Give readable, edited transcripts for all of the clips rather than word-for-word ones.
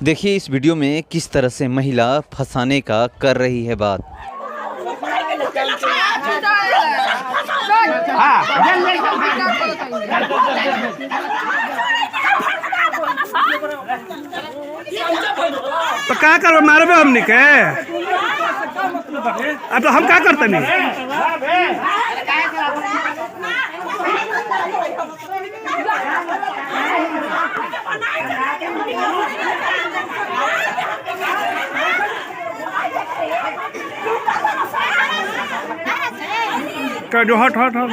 देखिए इस वीडियो में किस तरह से महिला फंसाने का कर रही है बात। तो क्या करो मारबे हमनी के। अब तो हम क्या करते नहीं। क्या जो हट हट हट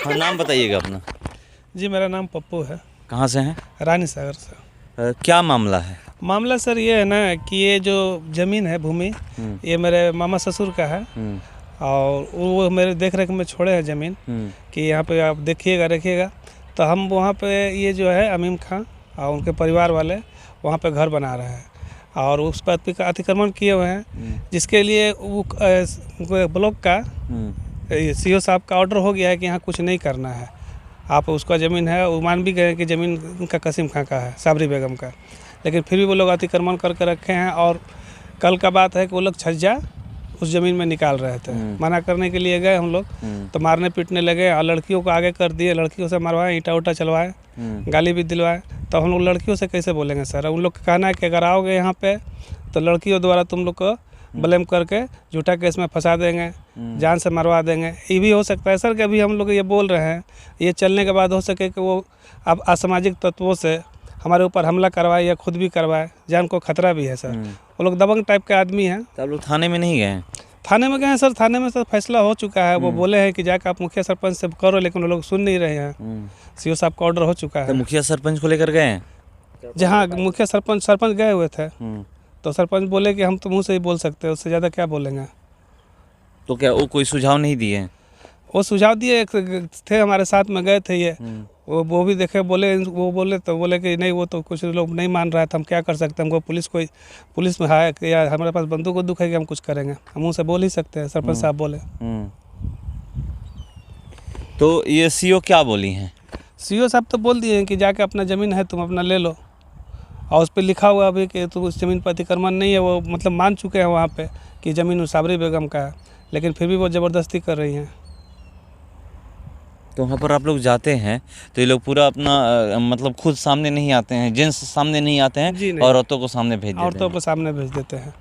हाँ, नाम बताइएगा अपना। जी मेरा नाम पप्पू है। कहाँ से हैं? रानी सागर से। क्या मामला है? मामला सर ये है ना कि ये जो ज़मीन है भूमि ये मेरे मामा ससुर का है और वो मेरे देख रेख में छोड़े हैं ज़मीन कि यहाँ पे आप देखिएगा रखिएगा। तो हम वहाँ पे ये जो है अमीम खां और उनके परिवार वाले वहाँ पे घर बना रहे हैं और उस पर अतिक्रमण किए हुए हैं, जिसके लिए वो ब्लॉक का सीओ साहब का ऑर्डर हो गया है कि यहाँ कुछ नहीं करना है। आप उसका ज़मीन है वो मान भी गए कि ज़मीन उनका कसीम खां का है, साबरी बेगम का, लेकिन फिर भी वो लोग अतिक्रमण करके रखे हैं। और कल का बात है कि वो लोग छज्जा उस ज़मीन में निकाल रहे थे। मना करने के लिए गए हम लोग तो मारने पीटने लगे और लड़कियों को आगे कर दिए, लड़कियों से मरवाए, ईंटा उटा चलवाए, गाली भी दिलवाए। तो हम लोग लड़कियों से कैसे बोलेंगे सर? उन लोग का कहना है कि अगर आओगे यहाँ पे तो लड़कियों द्वारा तुम लोग को ब्लेम करके झूठा केस में फंसा देंगे, जान से मरवा देंगे। ये भी हो सकता है सर कि अभी हम लोग ये बोल रहे हैं, ये चलने के बाद हो सके कि वो अब असामाजिक तत्वों से हमारे ऊपर हमला करवाए या खुद भी करवाए, जान को खतरा भी है सर। वो लोग दबंग टाइप के आदमी हैं। तो आप लोग थाने में नहीं गए हैं? थाने में गए हैं सर, थाने में सर फैसला हो चुका है। वो बोले हैं कि जाकर आप मुखिया सरपंच से करो, लेकिन वो लोग सुन नहीं रहे हैं। सीओ साहब का ऑर्डर हो चुका है। तो मुखिया सरपंच को लेकर गए हैं? जहाँ मुखिया सरपंच गए हुए थे तो सरपंच बोले कि हम तो मुँह से ही बोल सकते हैं, उससे ज़्यादा क्या बोलेंगे। तो क्या वो कोई सुझाव नहीं दिए हैं? वो सुझाव दिए थे, हमारे साथ में गए थे ये, वो भी देखे, वो बोले तो बोले कि नहीं वो तो कुछ लोग नहीं मान रहा था, हम क्या कर सकते हैं, हमको पुलिस में है कि या हमारे पास बंदूक वंदूक है कि हम कुछ करेंगे, हम मुँह से बोल ही सकते हैं। सरपंच साहब बोले। तो ये सीओ क्या बोली हैं? सीओ साहब तो बोल दिए हैं कि जाके अपना ज़मीन है तुम अपना ले लो, और उस पर लिखा हुआ अभी कि तुम उस ज़मीन पर अतिक्रमण नहीं है। वो मतलब मान चुके हैं वहाँ पे कि ज़मीन उस साबरी बेगम का है, लेकिन फिर भी वो ज़बरदस्ती कर रही हैं। तो वहाँ पर आप लोग जाते हैं तो ये लोग पूरा अपना मतलब खुद सामने नहीं आते हैं, जेंट्स सामने नहीं आते हैं, औरतों को सामने भेज देते हैं। औरतों को सामने भेज देते हैं।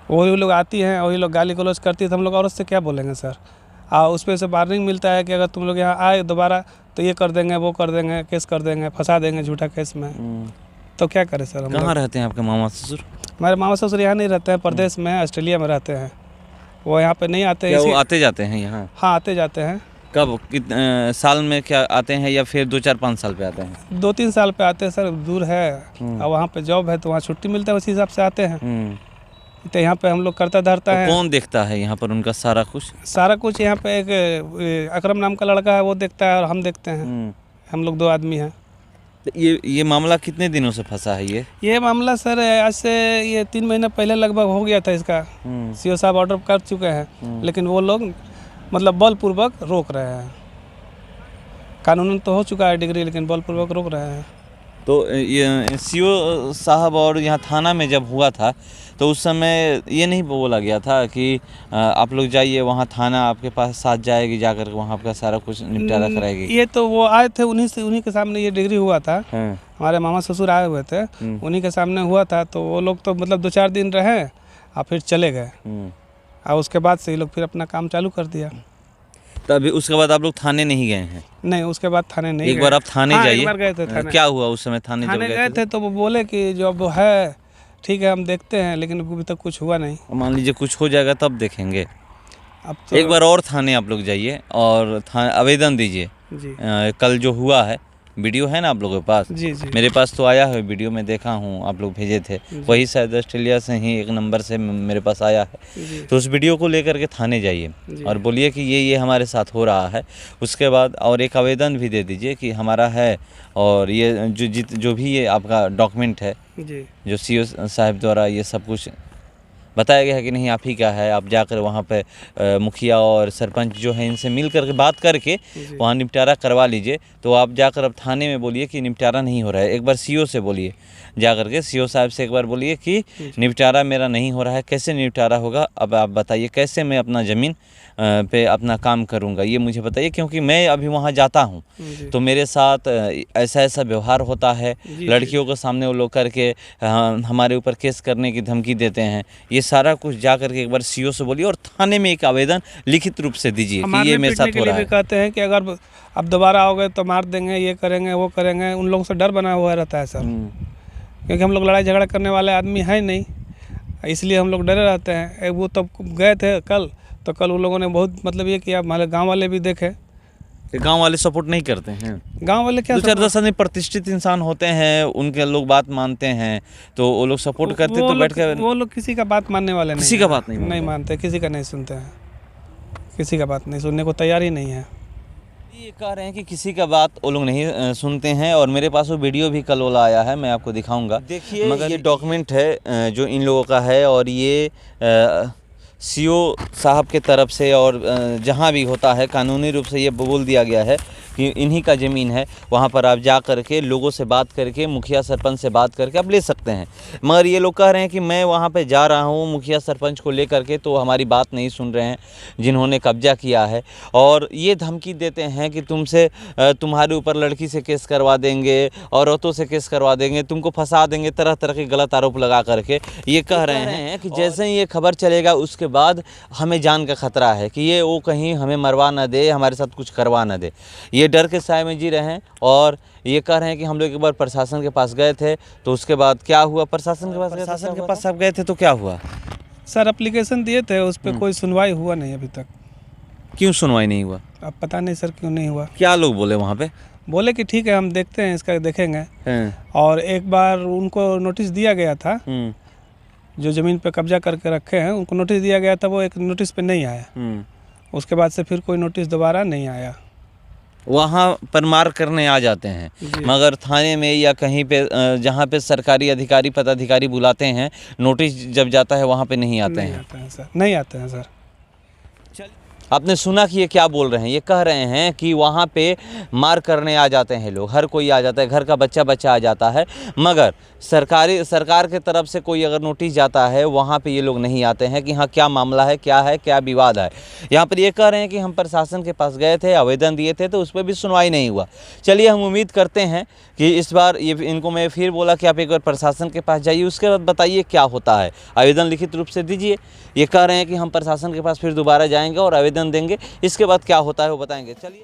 वही लोग आती हैं, वही लोग गाली गलौज करती है, तो हम लोग औरत से क्या बोलेंगे सर? और उस पर से वार्निंग मिलता है कि अगर तुम लोग यहाँ आए दोबारा तो ये कर देंगे, वो कर देंगे, केस कर देंगे, फंसा देंगे झूठा केस में। तो क्या करें सर? हम कहाँ रहते हैं आपके मामा ससुर? हमारे मामा ससुर यहाँ नहीं रहते हैं, प्रदेश में ऑस्ट्रेलिया में रहते हैं। वो यहाँ पे नहीं आते हैं। वो आते जाते हैं यहाँ? हाँ आते जाते हैं। कब साल में क्या आते हैं या फिर 2-4-5 साल पे आते हैं? 2-3 साल पे आते हैं सर, दूर है और वहाँ पे जॉब है तो वहाँ छुट्टी मिलता है, उसी हिसाब से आते हैं। तो यहाँ पे हम लोग करता धरता है। कौन देखता है यहाँ पर उनका सारा कुछ? सारा कुछ यहाँ पे एक अकरम नाम का लड़का है, वो देखता है और हम देखते हैं। हम लोग 2 आदमी हैं। तो ये मामला कितने दिनों से फंसा है? ये मामला सर आज से ये 3 महीने पहले लगभग हो गया था इसका। सीओ साहब ऑर्डर कर चुके हैं, लेकिन वो लोग मतलब बलपूर्वक रोक रहे हैं। कानूनन तो हो चुका है डिग्री, लेकिन बलपूर्वक रोक रहे हैं। तो ये सीओ साहब और यहाँ थाना में जब हुआ था तो उस समय ये नहीं बोला गया था कि आप लोग जाइए वहाँ, थाना आपके पास साथ जाएगी, जाकर वहाँ आपका सारा कुछ निपटारा कराएगी? ये तो वो आए थे, उन्हीं के सामने ये डिग्री हुआ था। हमारे मामा ससुर आए हुए थे, उन्हीं के सामने हुआ था। तो वो लोग तो मतलब 2-4 दिन रहे और फिर चले गए और उसके बाद से ये लोग फिर अपना काम चालू कर दिया। तभी उसके बाद आप लोग थाने नहीं गए हैं? नहीं, उसके बाद थाने नहीं गए। एक बार आप थाने जाइए। एक बार गए थे थाने। क्या हुआ उस समय थाने गए थे? तो वो बोले कि जो अब है ठीक है हम देखते हैं, लेकिन अभी तक कुछ हुआ नहीं। मान लीजिए कुछ हो जाएगा तब देखेंगे। अब तो एक बार और थाने आप लोग जाइए और आवेदन दीजिए। कल जो हुआ है, वीडियो है ना आप लोगों के पास? जी। मेरे पास तो आया है वीडियो, में देखा हूँ आप लोग भेजे थे, वही शायद ऑस्ट्रेलिया से ही एक नंबर से मेरे पास आया है। तो उस वीडियो को लेकर के थाने जाइए और बोलिए कि ये हमारे साथ हो रहा है। उसके बाद और एक आवेदन भी दे दीजिए कि हमारा है और ये जो भी ये आपका डॉक्यूमेंट है जो सीओ साहब द्वारा ये सब कुछ बताया गया है कि नहीं आप ही का है, आप जाकर वहाँ पे मुखिया और सरपंच जो है इनसे मिल करके बात करके वहाँ निपटारा करवा लीजिए। तो आप जाकर अब थाने में बोलिए कि निपटारा नहीं हो रहा है। एक बार सीओ से बोलिए, जा करके सीओ साहब से एक बार बोलिए कि निपटारा मेरा नहीं हो रहा है, कैसे निपटारा होगा, अब आप बताइए कैसे मैं अपना ज़मीन पे अपना काम करूंगा, ये मुझे बताइए। क्योंकि मैं अभी वहाँ जाता हूँ तो मेरे साथ ऐसा ऐसा व्यवहार होता है, लड़कियों के सामने वो लोग करके हमारे ऊपर केस करने की धमकी देते हैं। ये सारा कुछ जा करके एक बार सीओ से बोलिए और थाने में एक आवेदन लिखित रूप से दीजिए कि ये मेरे साथ हो रहा है। कहते हैं कि अगर अब दोबारा आओगे तो मार देंगे, ये करेंगे वो करेंगे, उन लोगों से डर बना हुआ रहता है सर। क्योंकि हम लोग लड़ाई झगड़ा करने वाले आदमी हैं नहीं, इसलिए हम लोग डरे रहते हैं। वो तब गए थे कल, तो कल उन लोगों ने बहुत मतलब ये किया, हमारे गांव वाले भी देखे। गांव वाले सपोर्ट नहीं करते हैं? गांव वाले क्या, 2-4 आदमी प्रतिष्ठित इंसान होते हैं, उनके लोग बात मानते हैं तो वो लोग सपोर्ट करते, तो बैठ कर वो लोग किसी का बात मानने वाले नहीं, किसी का बात नहीं मानते, किसी का नहीं सुनते हैं, किसी का बात नहीं सुनने को तैयार ही नहीं है। ये कह रहे हैं कि किसी का बात वो लोग नहीं सुनते हैं। और मेरे पास वो वीडियो भी कल वाला आया है, मैं आपको दिखाऊंगा। देखिए मगर ये डॉक्यूमेंट है जो इन लोगों का है, और ये सीओ साहब के तरफ से और जहाँ भी होता है कानूनी रूप से ये बोल दिया गया है कि इन्हीं का ज़मीन है। वहाँ पर आप जा करके लोगों से बात करके, मुखिया सरपंच से बात करके आप ले सकते हैं। मगर ये लोग कह रहे हैं कि मैं वहाँ पे जा रहा हूँ मुखिया सरपंच को ले करके, तो हमारी बात नहीं सुन रहे हैं जिन्होंने कब्जा किया है, और ये धमकी देते हैं कि तुमसे तुम्हारे ऊपर लड़की से केस करवा देंगे, औरतों से केस करवा देंगे, तुमको फंसा देंगे, तरह तरह के गलत आरोप लगा करके ये कह रहे हैं कि जैसे ही ये खबर चलेगा उसके बाद हमें जान का खतरा है कि ये वो कहीं हमें मरवा ना दे, हमारे साथ कुछ करवा ना दे। ये डर के साए में जी रहे हैं। और ये कह रहे हैं कि हम लोग एक बार प्रशासन के पास गए थे, तो उसके बाद क्या हुआ, प्रशासन के पास सब गए थे तो क्या हुआ? सर एप्लीकेशन दिए थे, उस पर कोई सुनवाई हुआ नहीं अभी तक। क्यों सुनवाई नहीं हुआ? अब पता नहीं सर क्यों नहीं हुआ। क्या लोग बोले वहाँ पे? बोले कि ठीक है हम देखते हैं, इसका देखेंगे। और एक बार उनको नोटिस दिया गया था, जो ज़मीन पे कब्जा करके रखे हैं उनको नोटिस दिया गया था, वो एक नोटिस पे नहीं आया। उसके बाद से फिर कोई नोटिस दोबारा नहीं आया। वहाँ पर मार करने आ जाते हैं, मगर थाने में या कहीं पे जहाँ पे सरकारी अधिकारी पदाधिकारी बुलाते हैं, नोटिस जब जाता है वहाँ पे नहीं आते हैं। नहीं आते हैं सर। आपने सुना कि ये क्या बोल रहे हैं? ये कह रहे हैं कि वहाँ पे मार करने आ जाते हैं लोग, हर कोई आ जाता है, घर का बच्चा बच्चा आ जाता है, मगर सरकार के तरफ से कोई अगर नोटिस जाता है वहाँ पे ये लोग नहीं आते हैं कि हाँ क्या मामला है, क्या विवाद है। यहाँ पर ये कह रहे हैं कि हम प्रशासन के पास गए थे, आवेदन दिए थे, तो उस पर भी सुनवाई नहीं हुआ। चलिए हम उम्मीद करते हैं कि इस बार ये इनको मैं फिर बोला कि आप एक बार प्रशासन के पास जाइए, उसके बाद बताइए क्या होता है, आवेदन लिखित रूप से दीजिए। ये कह रहे हैं कि हम प्रशासन के पास फिर दोबारा जाएंगे और आवेदन देंगे, इसके बाद क्या होता है वो बताएंगे। चलिए।